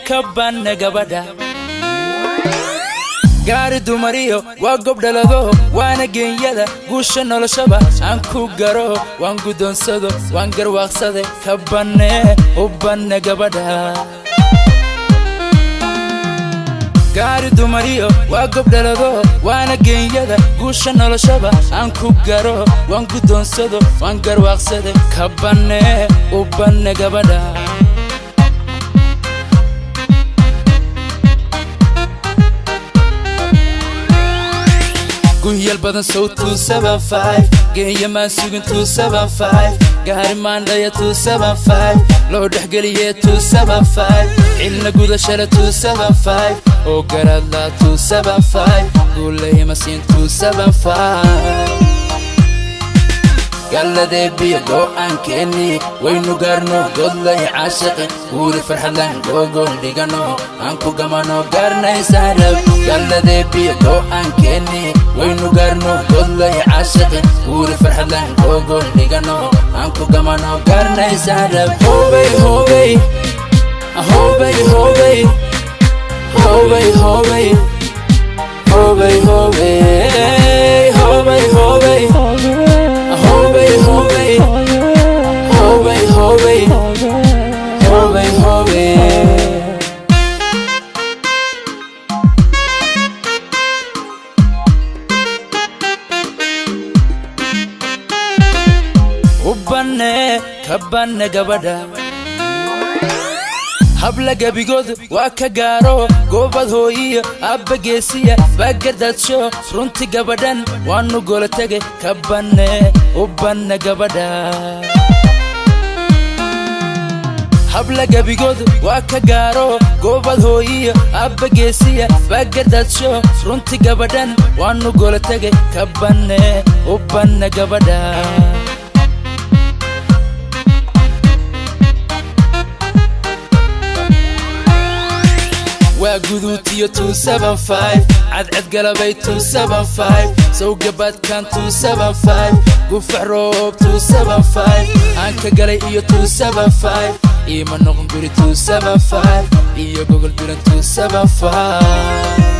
kabane gabadha gaari dumariyo waa gob dhalado waana geeyada guusha noloshaba aan ku garo waan gudoonsado waan garwaaqsade kabane gabadha gaari dumariyo waa gob dhalado waana geeyada guusha noloshaba aan ku garo waan gudoonsado waan garwaaqsade kabane gabadha Guyal badan so 275 geeya ma sugin 275 gaari maandaya 275 loo dhaxgaliye 275 ilna gudashada 275 oo garadla 275 gulay ma siin 275 galade biyo go'an keeni waynu garno godlay caashiq wuri farxadan gogol digano aan ku gamano garnay sarab galade biyo go'an keeni waynu garno godlay caashiq wuri farxadan gogol digano aan ku gamano garnay sarab hobay hobay hobay hobay hobay hobay hobay hobay hobay kabane gabadha habla gabigood waa ka gaaro goobad hooyiyo abba geesiya baagadadsho runti gabadhan waanu gola tagay kabane gabadha habla gabigood waa ka gaaro goobad hooyiyo abba geesiya baagadadsho runti gabadhan waanu gola tagay kabane gabadha وجودتي 275 عد قلبي 275 سوق بات كان 275 قفع روب 275 عنك قلي 275 إيمان نغم بيري 275 إيا جوجل بيري 275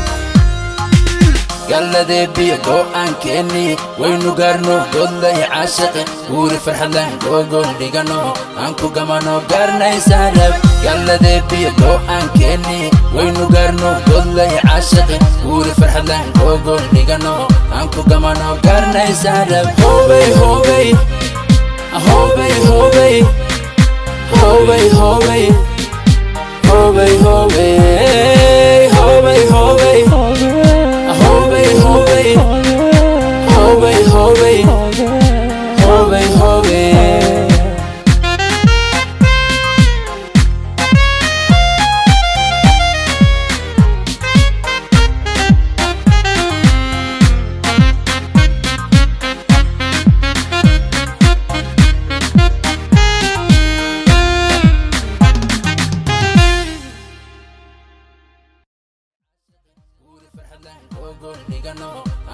galade biyo go'an keeni waynu garno godlay caashiq wuri farxadan gogol digano aan ku gamano garnay sarab galade biyo go'an keeni waynu garno godlay caashiq wuri farxadan gogol digano aan ku gamano garnay sarab hobay hobay hobay hobay hobay hobay hobay hobay hobay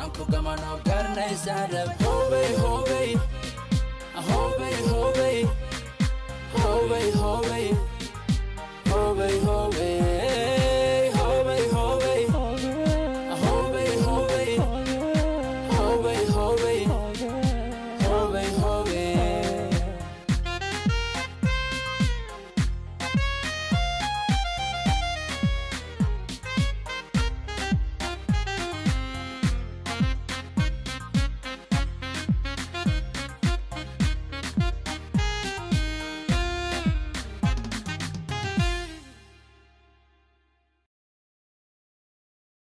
Anku gamano garnay sarab hobay hobay hobay hobay hobay hobay